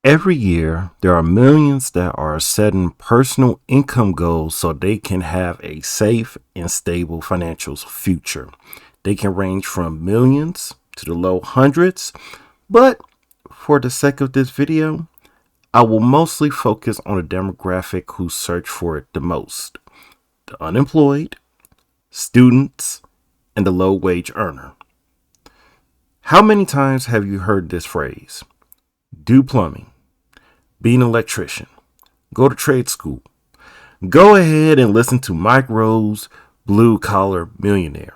Every year, there are millions that are setting personal income goals so they can have a safe and stable financial future. They can range from millions to the low hundreds, but for the sake of this video, I will mostly focus on the demographic who search for it the most: the unemployed, students, and the low wage earner. How many times have you heard this phrase? Do plumbing, be an electrician, go to trade school. Go ahead and listen to Mike Rose, Blue Collar Millionaire.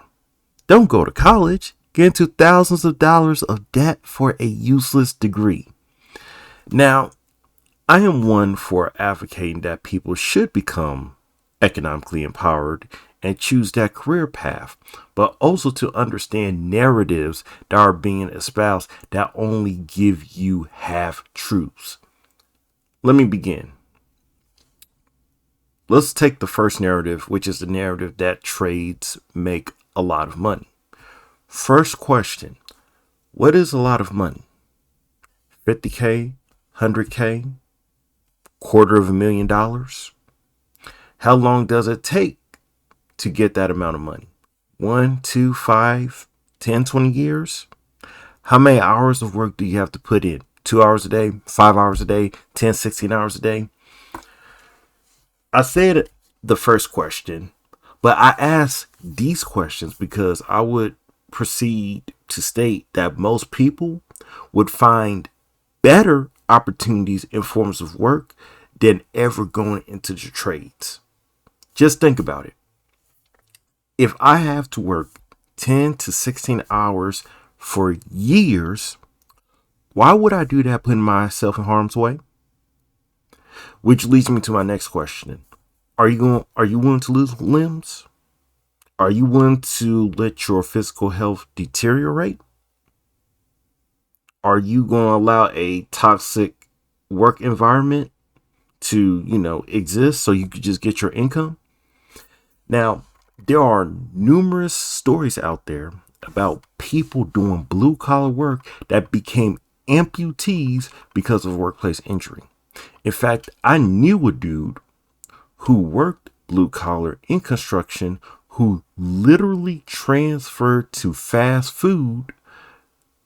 Don't go to college, get into thousands of dollars of debt for a useless degree. Now, I am one for advocating that people should become economically empowered and choose that career path, but also to understand narratives that are being espoused that only give you half truths. Let me begin. Let's take the first narrative, which is the narrative that trades make a lot of money. First question: what is a lot of money? 50K, 100K, $250,000? How long does it take to get that amount of money? 1, 2, 5, 10, 20 years? How many hours of work do you have to put in? 2 hours a day, 5 hours a day, 10, 16 hours a day? I said the first question, but I asked these questions because I would proceed to state that most people would find better opportunities in forms of work than ever going into the trades. Just think about it. If I have to work 10 to 16 hours for years, why would I do that putting myself in harm's way? Which leads me to my next question. Are you willing to lose limbs? Are you willing to let your physical health deteriorate? Are you going to allow a toxic work environment to, exist so you could just get your income? Now, there are numerous stories out there about people doing blue collar work that became amputees because of workplace injury. In fact, I knew a dude who worked blue collar in construction who literally transferred to fast food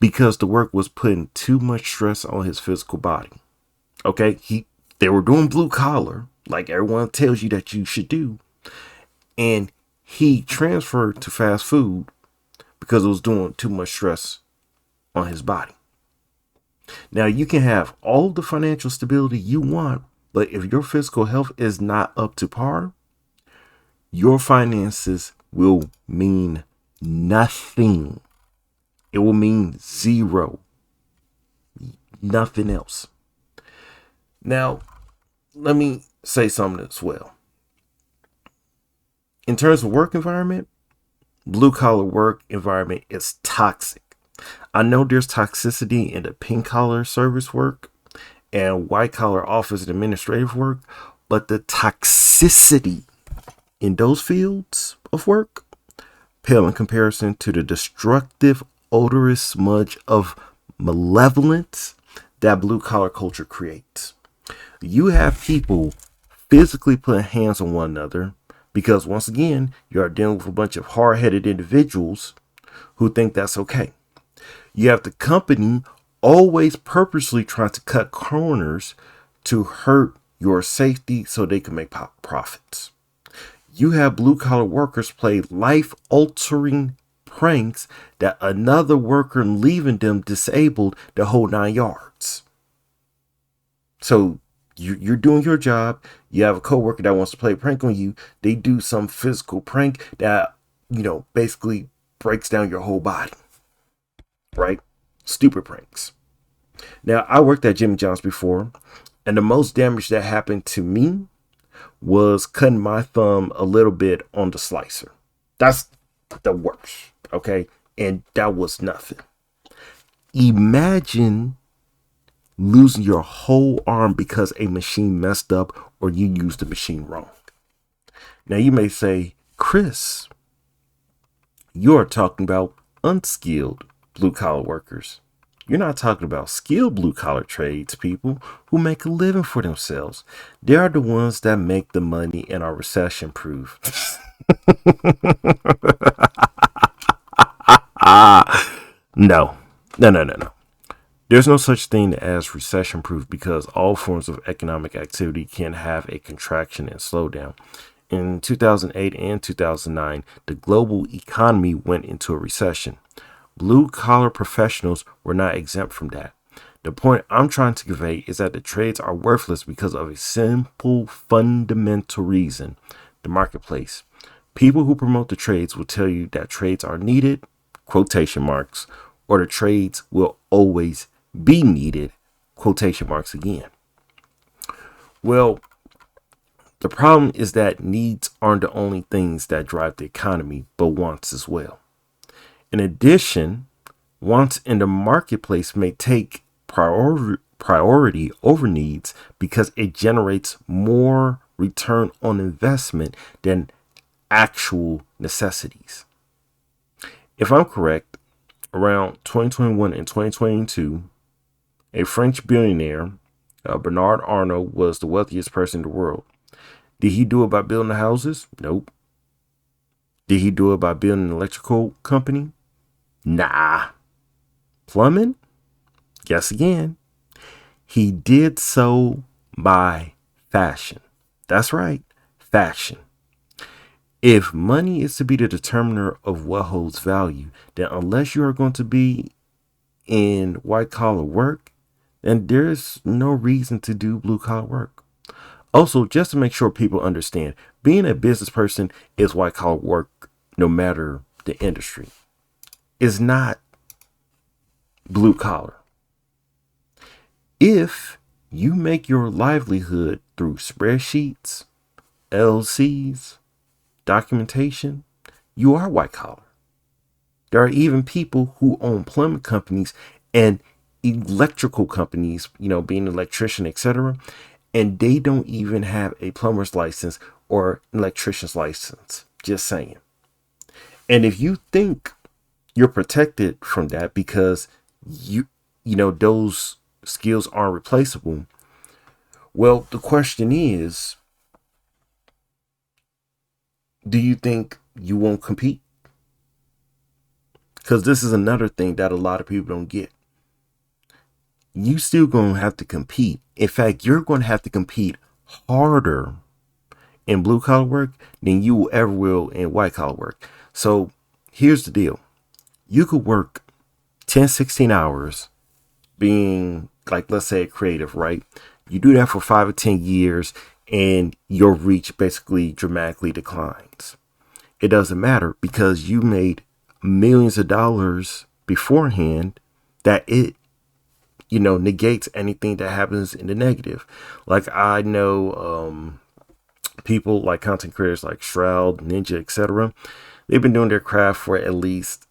because the work was putting too much stress on his physical body. Okay, they were doing blue collar like everyone tells you that you should do, and he transferred to fast food because it was doing too much stress on his body. Now, you can have all the financial stability you want, but if your physical health is not up to par, your finances will mean nothing. It will mean zero. Nothing else. Now, let me say something as well. In terms of work environment, blue collar work environment is toxic. I know there's toxicity in the pink collar service work and white collar office and administrative work, but the toxicity in those fields of work pale in comparison to the destructive, odorous smudge of malevolence that blue collar culture creates. You have people physically putting hands on one another because, once again, you are dealing with a bunch of hard-headed individuals who think that's okay. You have the company always purposely trying to cut corners to hurt your safety so they can make profits. You have blue collar workers play life altering pranks that another worker leaving them disabled the whole 9 yards. So you're doing your job. You have a coworker that wants to play a prank on you. They do some physical prank that, basically breaks down your whole body. Right? Stupid pranks. Now, I worked at Jimmy John's before, and the most damage that happened to me was cutting my thumb a little bit on the slicer. That's the worst. Okay. And that was nothing. Imagine losing your whole arm because a machine messed up or you used the machine wrong. Now, you may say, Chris, you're talking about unskilled blue collar workers. You're not talking about skilled blue collar trades people who make a living for themselves. They are the ones that make the money and are recession proof. No, no. There's no such thing as recession proof because all forms of economic activity can have a contraction and slowdown. In 2008 and 2009, the global economy went into a recession. Blue collar professionals were not exempt from that. The point I'm trying to convey is that the trades are worthless because of a simple fundamental reason: the marketplace. People who promote the trades will tell you that trades are needed, quotation marks, or the trades will always be needed, quotation marks again. Well, the problem is that needs aren't the only things that drive the economy, but wants as well. In addition, wants in the marketplace may take priority over needs because it generates more return on investment than actual necessities. If I'm correct, around 2021 and 2022, a French billionaire, Bernard Arnault, was the wealthiest person in the world. Did he do it by building the houses? Nope. Did he do it by building an electrical company? Nah. Plumbing? Guess again. He did so by fashion. That's right, fashion. If money is to be the determiner of what holds value, then unless you are going to be in white collar work, then there's no reason to do blue collar work. Also, just to make sure people understand, being a business person is white collar work no matter the industry. It's not blue collar. If you make your livelihood through spreadsheets, LCs, documentation, you are white collar. There are even people who own plumbing companies and electrical companies, being an electrician, etc., and they don't even have a plumber's license or an electrician's license. Just saying. And if you think you're protected from that because those skills aren't replaceable, well, the question is, do you think you won't compete? Because this is another thing that a lot of people don't get. You still going to have to compete. In fact, you're going to have to compete harder in blue collar work than you ever will in white collar work. So here's the deal. You could work 10, 16 hours being, like, let's say a creative, right? You do that for 5 or 10 years and your reach basically dramatically declines. It doesn't matter because you made millions of dollars beforehand that it negates anything that happens in the negative. Like, I know people like content creators like Shroud, Ninja, etc. They've been doing their craft for at least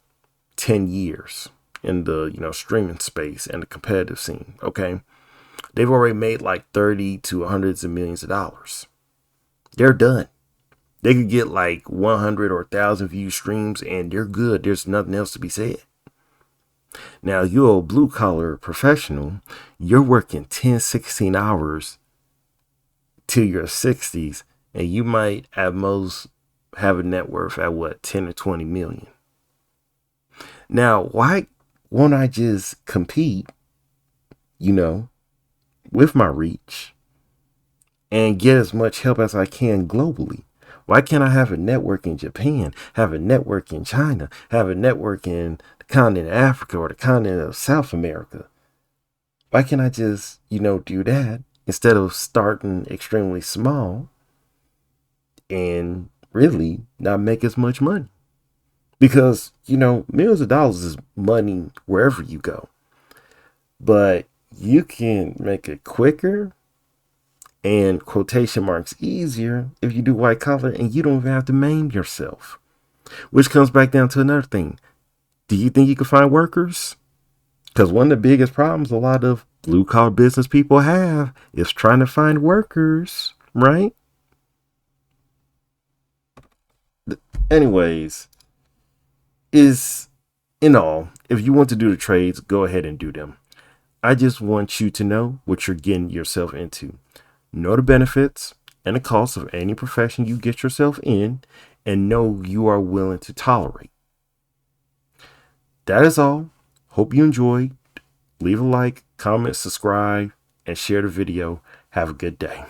10 years in the streaming space and the competitive scene. Okay, they've already made like 30 to hundreds of millions of dollars. They're done. They could get like 100 or 1,000 view streams and they're good. There's nothing else to be said. Now, you're a blue collar professional. You're working 10, 16 hours till your 60s, and you might at most have a net worth at what, 10 or 20 million. Now, why won't I just compete, with my reach and get as much help as I can globally? Why can't I have a network in Japan, have a network in China, have a network in the continent of Africa or the continent of South America? Why can't I just, do that instead of starting extremely small and really not make as much money? Because, millions of dollars is money wherever you go. But you can make it quicker and quotation marks easier if you do white collar and you don't even have to maim yourself. Which comes back down to another thing. Do you think you can find workers? Because one of the biggest problems a lot of blue collar business people have is trying to find workers, right? Anyways, is In all, if you want to do the trades, go ahead and do them. I just want you to know what you're getting yourself into. Know the benefits and the costs of any profession you get yourself in, and know you are willing to tolerate. That is all. Hope you enjoyed. Leave a like, comment, subscribe, and share the video. Have a good day.